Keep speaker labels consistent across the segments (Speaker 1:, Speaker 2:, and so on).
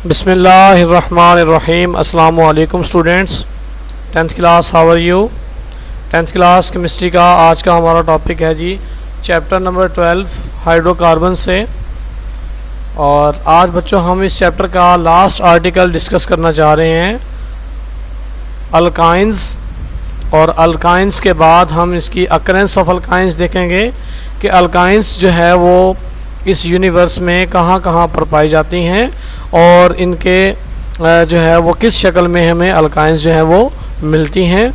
Speaker 1: बिस्मिल्लाहिर्रहमानिर्रहीम। अस्सलामु अलैकुम students, 10th class, how are you. 10th class chemistry का आज का हमारा टॉपिक है जी चैप्टर नंबर 12 हाइड्रोकार्बन से। और आज बच्चों हम इस चैप्टर का लास्ट आर्टिकल डिस्कस करना चाह रहे हैं अल्काइंस। और अल्काइंस के बाद हम इसकी अकरेंस ऑफ अल्काइंस देखेंगे कि अल्काइंस जो है वो इस यूनिवर्स में कहाँ कहाँ पर पाई जाती हैं और इनके जो है वो किस शक्ल में हमें अल्काइंस जो है वो मिलती हैं।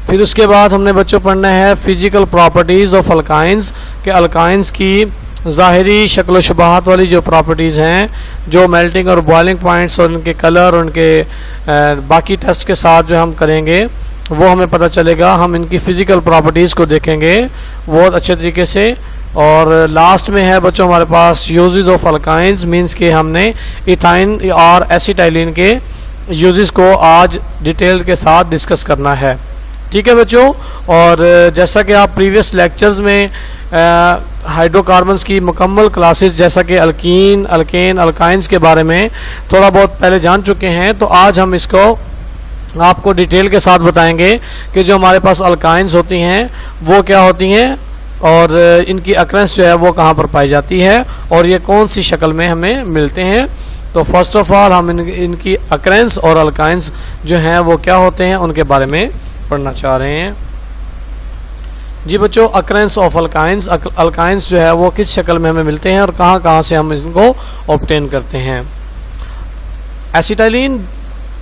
Speaker 1: फिर उसके बाद हमने बच्चों पढ़ना है फिजिकल प्रॉपर्टीज़ ऑफ अल्काइंस कि अल्काइंस की ज़ाहिरी शक्ल शुबाहत वाली जो प्रॉपर्टीज़ हैं, जो मेल्टिंग और बॉइलिंग पॉइंट्स और उनके कलर और उनके बाकी टेस्ट के साथ जो हम करेंगे वो हमें पता चलेगा। हम इनकी फ़िज़िकल प्रॉपर्टीज़ को देखेंगे बहुत अच्छे तरीके से। और लास्ट में है बच्चों हमारे पास यूजेस ऑफ अल्काइंस, मींस कि हमने इथाइन और एसिटाइलिन के यूजेस को आज डिटेल के साथ डिस्कस करना है। ठीक है बच्चों। और जैसा कि आप प्रीवियस लेक्चर्स में हाइड्रोकार्बन्स की मुकम्मल क्लासेस जैसा कि अल्कीन, अल्केन, अल्काइंस के बारे में थोड़ा बहुत पहले जान चुके हैं, तो आज हम इसको आपको डिटेल के साथ बताएंगे कि जो हमारे पास अल्काइंस होती हैं वो क्या होती हैं और इनकी अकरेंस जो है वो कहाँ पर पाई जाती है और ये कौन सी शक्ल में हमें मिलते हैं। तो फर्स्ट ऑफ ऑल हम इनकी अकरेंस और अल्काइंस जो हैं वो क्या होते हैं उनके बारे में पढ़ना चाह रहे हैं जी बच्चों। अकरेंस ऑफ अल्काइंस, अल्काइंस जो है वो किस शक्ल में हमें मिलते हैं और कहाँ कहाँ से हम इनको ऑब्टेन करते हैं। Acetylene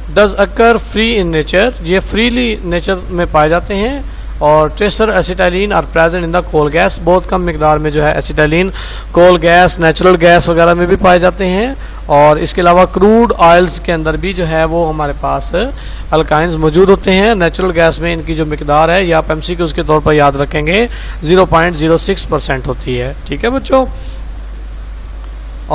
Speaker 1: does occur free in nature, ये फ्रीली नेचर में पाए जाते हैं। और tracer acetylene are present in the coal gas, बहुत कम मिकदार में जो है acetylene coal gas, natural gas वगैरह में भी पाए जाते हैं। और इसके अलावा क्रूड ऑयल्स के अंदर भी जो है वो हमारे पास अल्काइंस मौजूद होते हैं। नेचुरल गैस में इनकी जो मिकदार है, या आप एमसीक्यूज़ के तौर पर याद रखेंगे, 0.06% होती है। ठीक है बच्चों।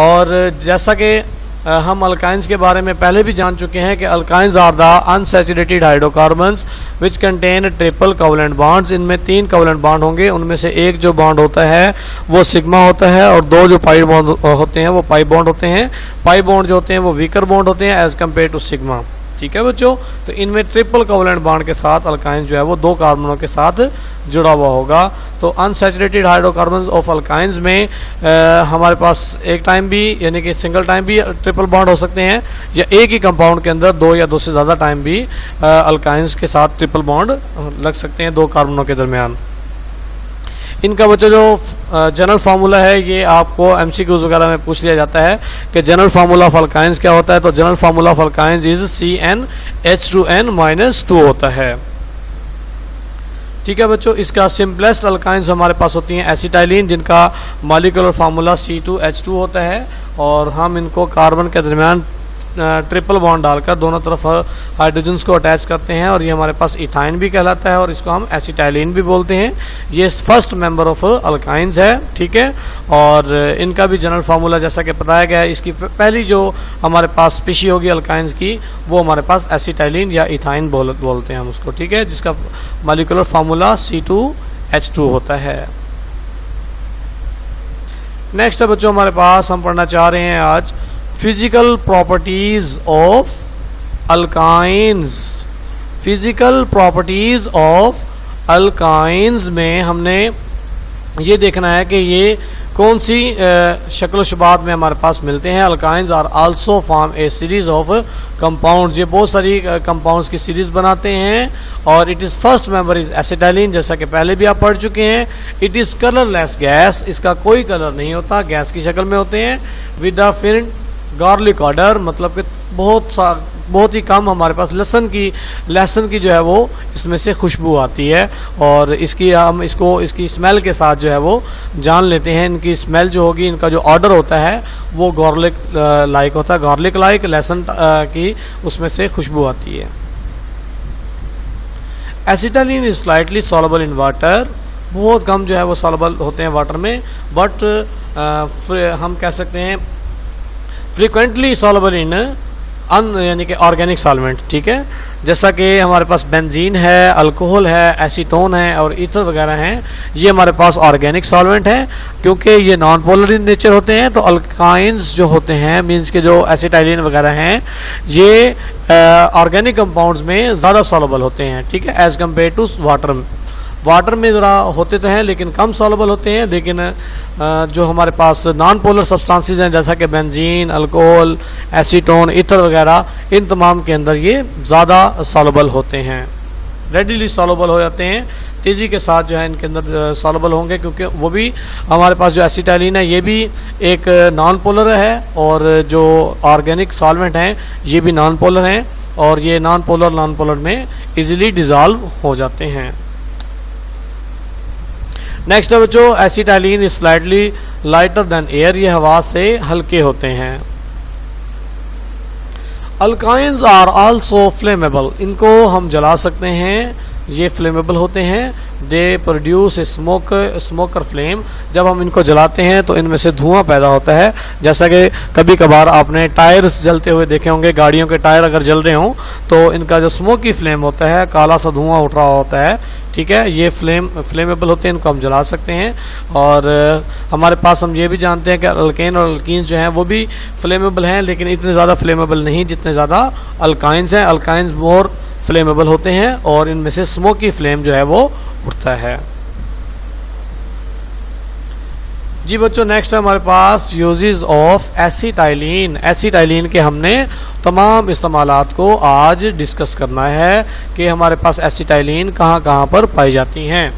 Speaker 1: और जैसा कि हम अल्काइंस के बारे में पहले भी जान चुके हैं कि alkynes are the unsaturated hydrocarbons which contain triple covalent bonds. इनमें 3 कोवलेंट बॉन्ड होंगे, उनमें से एक जो बॉन्ड होता है वो सिग्मा होता है और 2 जो पाई बॉन्ड होते हैं वो पाई बॉन्ड होते हैं। पाई बॉन्ड जो होते हैं वो वीकर बॉन्ड होते हैं एज कम्पेयर टू सिग्मा। ठीक है बच्चों। तो इनमें ट्रिपल कोवलेंट बॉन्ड के साथ अल्काइन जो है वो 2 कार्बनों के साथ जुड़ा हुआ होगा। तो अनसैचुरेटेड हाइड्रोकार्बन्स ऑफ अल्काइंस में हमारे पास एक टाइम भी यानी कि सिंगल टाइम भी ट्रिपल बॉन्ड हो सकते हैं, या एक ही कंपाउंड के अंदर 2 या 2 से ज़्यादा टाइम भी अल्काइंस के साथ ट्रिपल बॉन्ड लग सकते हैं 2 कार्बनों के दरमियान। इनका बच्चा जो जनरल फार्मूला है ये आपको एमसीक्यूज़ वगैरह में पूछ लिया जाता है कि जनरल फार्मूला ऑफ अल्काइंस क्या होता है। तो general formula of alkynes is CnH2n-2 होता है। ठीक है बच्चों। इसका सिंपलेस्ट अल्काइंस हमारे पास होती हैं एसिटाइलिन, जिनका मॉलिक्यूलर फार्मूला C2H2 होता है। और हम इनको कार्बन के दरमियान ट्रिपल बॉन्ड डालकर दोनों तरफ हाइड्रोजन्स को अटैच करते हैं और ये हमारे पास इथाइन भी कहलाता है और इसको हम एसिटाइलिन भी बोलते हैं। ये फर्स्ट मेंबर ऑफ अल्काइंस है। ठीक है। और इनका भी जनरल फार्मूला जैसा कि बताया गया है, इसकी पहली जो हमारे पास स्पीशी होगी अल्काइंस की वो हमारे पास एसिटाइलिन या इथाइन बोलते हैं हम उसको। ठीक है। जिसका मॉलिक्यूलर फार्मूला C2H2 होता है। नेक्स्ट है बच्चों हमारे पास हम पढ़ना चाह रहे हैं आज physical properties of alkynes. Physical properties of alkynes में हमने ये देखना है कि ये कौन सी शक्ल शुबात में हमारे पास मिलते हैं। Alkynes are also form a series of compound, ये बहुत सारी कंपाउंड्स की सीरीज बनाते हैं। और it is first member is acetylene, जैसा कि पहले भी आप पढ़ चुके हैं। इट इज़ कलरलेस गैस, इसका कोई कलर नहीं होता, गैस की शक्ल में होते हैं। With the fin garlic order, मतलब कि बहुत ही कम हमारे पास लहसुन की जो है वो इसमें से खुशबू आती है। और इसकी हम इसकी स्मेल के साथ जो है वो जान लेते हैं। इनकी स्मेल जो होगी, इनका जो ऑर्डर होता है वो गार्लिक लाइक होता है, गार्लिक लाइक, लहसुन की उसमें से खुशबू आती है। Acetylene is slightly soluble in water, बहुत कम जो है वो सॉल्युबल होते हैं वाटर में, बट हम कह सकते हैं फ्रीक्वेंटली सॉल्युबल इन यानी कि ऑर्गेनिक सॉल्वेंट, ठीक है। जैसा कि हमारे पास बेंजीन है, अल्कोहल है, एसीटोन है और ईथर वगैरह हैं, ये हमारे पास ऑर्गेनिक सॉल्वेंट हैं। क्योंकि ये नॉन पोलर इन नेचर होते हैं तो अल्काइंस जो होते हैं, मींस के जो एसिटाइलिन वगैरह हैं, ये ऑर्गेनिक कंपाउंड्स में ज़्यादा सॉल्युबल होते हैं, ठीक है, एज़ कम्पेयर टू वाटर में ज़रा होते तो हैं लेकिन कम सॉल्युबल होते हैं। लेकिन जो हमारे पास नॉन पोलर सब्सटेंसेस हैं जैसा कि बेंजीन, अल्कोहल, एसीटोन, ईथर वगैरह, इन तमाम के अंदर ये ज़्यादा सॉल्युबल होते हैं, रेडिली सॉल्युबल हो जाते हैं, तेज़ी के साथ जो है इनके अंदर सॉल्युबल होंगे। क्योंकि वो भी हमारे पास जो एसिटाइलिन है ये भी एक नॉन पोलर है और जो ऑर्गेनिक सॉल्वेंट हैं ये भी नॉन पोलर हैं और ये नॉन पोलर में इजीली डिज़ोल्व हो जाते हैं। नेक्स्ट है बच्चों, acetylene is slightly lighter than air, ये हवा से हल्के होते हैं। अल्काइंस आर आल्सो फ्लेमेबल, इनको हम जला सकते हैं, ये फ्लेमेबल होते हैं। They produce a smoker flame, जब हम इनको जलाते हैं तो इनमें से धुआं पैदा होता है। जैसा कि कभी कभार आपने टायर्स जलते हुए देखे होंगे, गाड़ियों के टायर अगर जल रहे हों तो इनका जो स्मोकी फ्लेम होता है, काला सा धुआं उठ रहा होता है, ठीक है, ये फ्लेमेबल होते हैं, इनको हम जला सकते हैं। और हमारे पास हम ये भी जानते हैं कि अल्केन और अल्कीन्स जो हैं वो भी फ्लेमेबल हैं, लेकिन इतने ज़्यादा फ्लेमेबल नहीं जितने ज़्यादा अल्काइंस हैं। अल्काइंस मोर फ्लेमेबल होते हैं और इनमें से स्मोकी फ्लेम जो है वो उठता है। जी बच्चों, नेक्स्ट है हमारे पास यूजेस ऑफ एसिटाइलिन। एसिटाइलिन के हमने तमाम इस्तेमालात को आज डिस्कस करना है कि हमारे पास एसिटाइलिन कहाँ कहाँ पर पाई जाती हैं।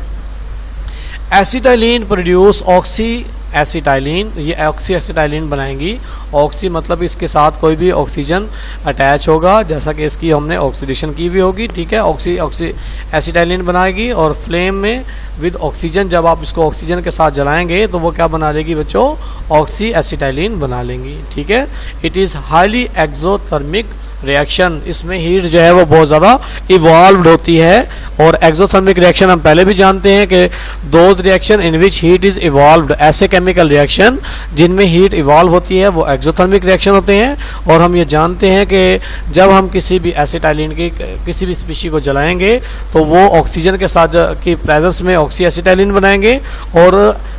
Speaker 1: एसिटाइलिन प्रोड्यूस ऑक्सी एसिटाइलिन, ये ऑक्सी एसिटाइलिन बनाएंगी। ऑक्सी मतलब इसके साथ कोई भी ऑक्सीजन अटैच होगा, जैसा कि इसकी हमने ऑक्सीडेशन की हुई होगी, ठीक है। ऑक्सी एसिटाइलिन बनाएगी और फ्लेम में विद ऑक्सीजन, जब आप इसको ऑक्सीजन के साथ जलाएंगे तो वो क्या बना देगी बच्चों, ऑक्सी एसिटाइलिन बना लेंगी, ठीक है। It is highly exothermic reaction, इसमें हीट जो है वो बहुत ज़्यादा इवॉल्व्ड होती है। और एक्सोथर्मिक रिएक्शन हम पहले भी जानते हैं कि those reaction in which heat is evolved, ऐसे केमिकल रिएक्शन जिनमें हीट इवॉल्व होती है वो एक्सोथर्मिक रिएक्शन होते हैं। और हम ये जानते हैं कि जब हम किसी भी एसिटाइलिन की किसी भी स्पीशी को जलाएंगे तो वो ऑक्सीजन के साथ की प्रेजेंस में ऑक्सी एसिटाइलिन बनाएंगे और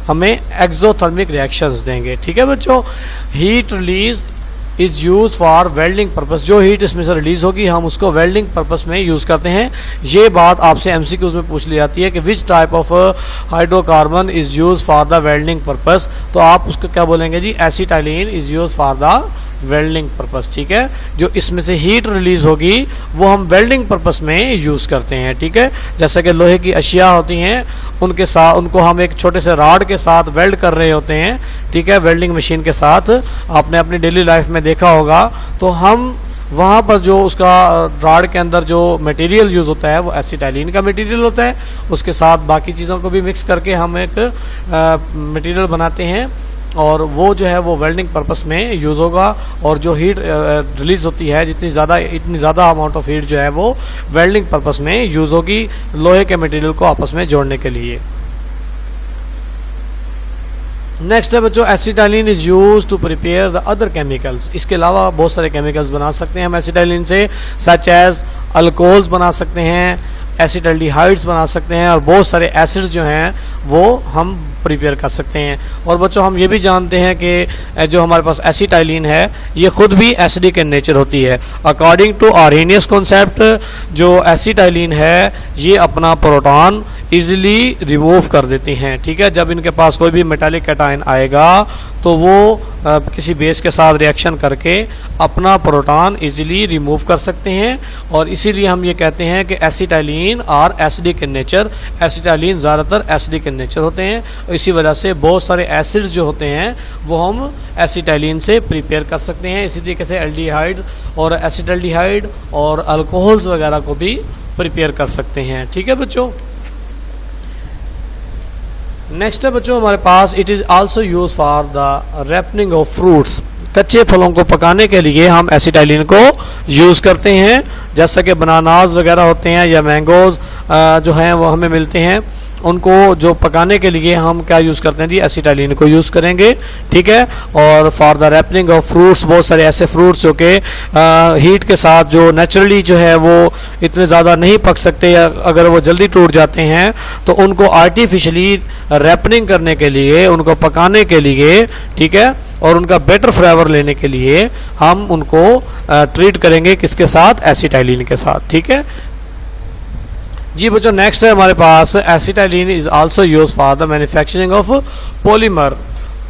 Speaker 1: हमें एक्सोथर्मिक रिएक्शंस देंगे, ठीक है बच्चों। Heat release is use for welding purpose, जो हीट इसमें से रिलीज होगी हम उसको वेल्डिंग पर्पस में यूज़ करते हैं। ये बात आपसे एमसीक्यूज में पूछ ली जाती है कि which type of hydrocarbon is use for the welding purpose, तो आप उसको क्या बोलेंगे जी, acetylene is use for the welding purpose, ठीक है। जो इसमें से हीट रिलीज होगी वो हम वेल्डिंग पर्पस में यूज़ करते हैं, ठीक है। जैसे कि लोहे की अशिया होती हैं उनके साथ, उनको हम एक छोटे से रॉड के साथ वेल्ड कर रहे होते हैं, ठीक है, वेल्डिंग मशीन के साथ। आपने अपनी डेली लाइफ में देखा होगा, तो हम वहाँ पर जो उसका रॉड के अंदर जो मटेरियल यूज़ होता है वो एसिटाइलिन का मटेरियल होता है, उसके साथ बाकी चीज़ों को भी मिक्स करके हम एक मटेरियल बनाते हैं और वो जो है वो वेल्डिंग पर्पस में यूज़ होगा। और जो हीट रिलीज़ होती है इतनी ज़्यादा अमाउंट ऑफ हीट जो है वो वेल्डिंग पर्पस में यूज़ होगी, लोहे के मटेरियल को आपस में जोड़ने के लिए। नेक्स्ट है बच्चों, acetylene is use to prepare the other chemicals. इसके अलावा बहुत सारे केमिकल्स बना सकते हैं हम एसिटाइलिन से, सच एज अल्कोहल्स बना सकते हैं, एसिटाल्डिहाइड्स बना सकते हैं और बहुत सारे एसिड्स जो हैं वो हम प्रिपेयर कर सकते हैं। और बच्चों हम ये भी जानते हैं कि जो हमारे पास एसिटाइलिन है ये खुद भी एसिडिक इन नेचर होती है। अकॉर्डिंग टू आर्हेनियस कॉन्सेप्ट, जो एसिटाइलिन है ये अपना प्रोटॉन इजीली रिमूव कर देती हैं, ठीक है। जब इनके पास कोई भी मेटालिक कैटायन आएगा तो वो किसी बेस के साथ रिएक्शन करके अपना प्रोटॉन इजीली रिमूव कर सकते हैं। और इसीलिए हम ये कहते हैं कि acetylene are acidic in nature, acetylene ज़्यादातर एसिडिक इन नेचर होते हैं। इसी वजह से बहुत सारे एसिड्स जो होते हैं वो हम एसिटाइलिन से प्रिपेयर कर सकते हैं। इसी तरीके से एल्डिहाइड और एसिटाल्डिहाइड और अल्कोहल्स वगैरह को भी प्रिपेयर कर सकते हैं, ठीक है बच्चों। नेक्स्ट है बच्चों हमारे पास, it is also use for the ripening of fruits. कच्चे फलों को पकाने के लिए हम एसिटाइलिन को यूज़ करते हैं, जैसा कि बनानाज वगैरह होते हैं या मैंगोज़ जो हैं वो हमें मिलते हैं, उनको जो पकाने के लिए हम क्या यूज़ करते हैं जी, एसिटाइलिन को यूज़ करेंगे। ठीक है। और for the ripening of fruits, बहुत सारे ऐसे फ्रूट्स जो कि हीट के साथ जो नेचुरली जो है वो इतने ज़्यादा नहीं पक सकते या अगर वो जल्दी टूट जाते हैं, तो उनको आर्टिफिशियली रैपनिंग करने के लिए, उनको पकाने के लिए, ठीक है, और उनका बेटर फ्लेवर लेने के लिए हम उनको ट्रीट करेंगे किसके साथ, एसिटाइलिन के साथ। ठीक है जी बच्चों, नेक्स्ट है हमारे पास acetylene is also use for the manufacturing of polymer.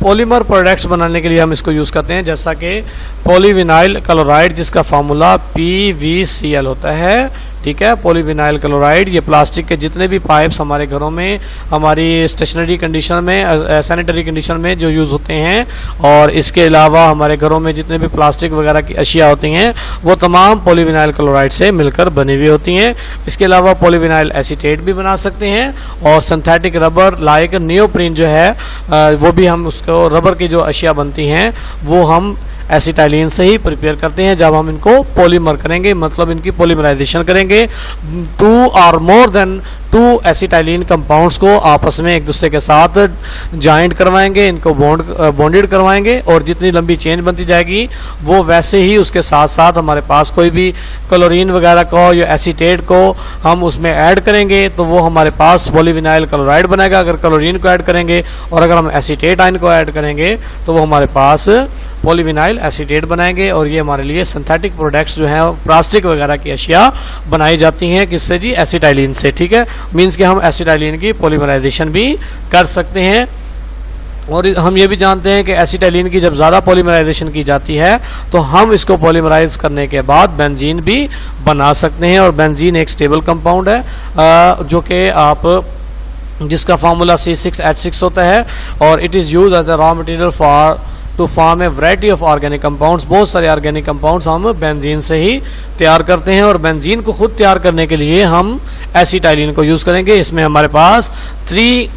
Speaker 1: Polymer products बनाने के लिए हम इसको यूज़ करते हैं, जैसा कि पॉलीविनाइल क्लोराइड, जिसका फार्मूला PVCl होता है। ठीक है, पॉलीविनाइल क्लोराइड, ये प्लास्टिक के जितने भी पाइप्स हमारे घरों में, हमारी स्टेशनरी कंडीशन में, सैनिटरी कंडीशन में जो यूज़ होते हैं, और इसके अलावा हमारे घरों में जितने भी प्लास्टिक वगैरह की अशिया होती हैं, वो तमाम पॉलीविनाइल क्लोराइड से मिलकर बनी हुई होती हैं। इसके अलावा पॉलीविनाइल एसीटेट भी बना सकते हैं, और सिंथेटिक रबर लाइक नियोप्रीन जो है वो भी हम उसको, रबर की जो अशिया बनती हैं वो हम एसिटाइलिन से ही प्रिपेयर करते हैं। जब हम इनको पॉलीमर करेंगे, मतलब इनकी पॉलीमराइजेशन करेंगे, 2 और मोर देन 2 एसिटाइलिन कंपाउंड्स को आपस में एक दूसरे के साथ जॉइंट करवाएंगे, इनको बॉन्डेड करवाएंगे, और जितनी लंबी चेन बनती जाएगी वो वैसे ही उसके साथ साथ हमारे पास कोई भी क्लोरीन वगैरह को या एसीटेट को हम उसमें ऐड करेंगे तो वो हमारे पास पॉलीविनाइल क्लोराइड बनेगा अगर क्लोरीन को ऐड करेंगे, और अगर हम एसीटेट आयन को ऐड करेंगे तो वो हमारे पास पॉलीविनाइल एसीटेट बनाएंगे। और ये हमारे लिए सिंथेटिक प्रोडक्ट्स जो हैं प्लास्टिक वगैरह की अशिया बनाई जाती हैं, किससे जी, एसिटाइलिन से। ठीक है, मीन्स कि हम एसिटाइलिन की पॉलीमराइजेशन भी कर सकते हैं। और हम ये भी जानते हैं कि एसिटाइलिन की जब ज़्यादा पॉलीमराइजेशन की जाती है तो हम इसको पॉलीमराइज करने के बाद बेंजीन भी बना सकते हैं। और बेंजीन एक स्टेबल कंपाउंड है जो कि आप, जिसका फार्मूला C6H6 होता है, और it is use as a raw material for to form a variety of organic compounds. बहुत सारे ऑर्गेनिक कंपाउंड्स हम बेंजीन से ही तैयार करते हैं, और बेंजीन को खुद तैयार करने के लिए हम एसिटाइलिन को यूज़ करेंगे। इसमें हमारे पास 3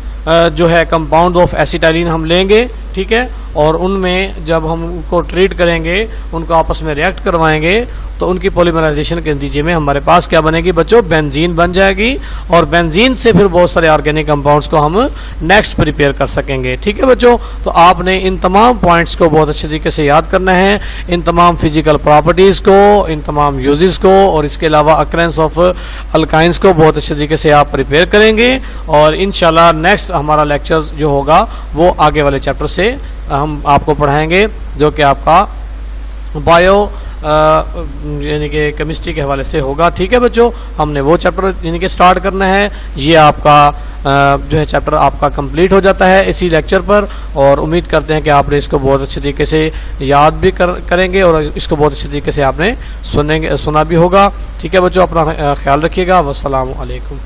Speaker 1: जो है कंपाउंड ऑफ एसिटाइलिन हम लेंगे। ठीक है, और उनमें जब हम उनको ट्रीट करेंगे, उनको आपस में रिएक्ट करवाएंगे, तो उनकी पॉलीमराइजेशन के नतीजे में हमारे पास क्या बनेगी बच्चों, बेंजीन बन जाएगी। और बेंजीन से फिर बहुत सारे ऑर्गेनिक कंपाउंड्स को हम नेक्स्ट प्रिपेयर कर सकेंगे। ठीक है बच्चों, तो आपने इन तमाम पॉइंट्स को बहुत अच्छे तरीके से याद करना है, इन तमाम फिजिकल प्रॉपर्टीज़ को, इन तमाम यूजेस को, और इसके अलावा अकरेंस ऑफ अल्काइंस को बहुत अच्छे तरीके से आप प्रिपेयर करेंगे। और इंशाल्लाह नेक्स्ट हमारा लेक्चर जो होगा वो आगे वाले चैप्टर से हम आपको पढ़ाएंगे, जो कि आपका बायो यानी कि केमिस्ट्री के हवाले से होगा। ठीक है बच्चों, हमने वो चैप्टर यानी कि स्टार्ट करना है। ये आपका जो है चैप्टर आपका कंप्लीट हो जाता है इसी लेक्चर पर, और उम्मीद करते हैं कि आपने इसको बहुत अच्छे तरीके से याद भी करेंगे, और इसको बहुत अच्छे तरीके से आपने सुना भी होगा। ठीक है बच्चों, अपना ख्याल रखिएगा। वस्सलामु अलैकुम।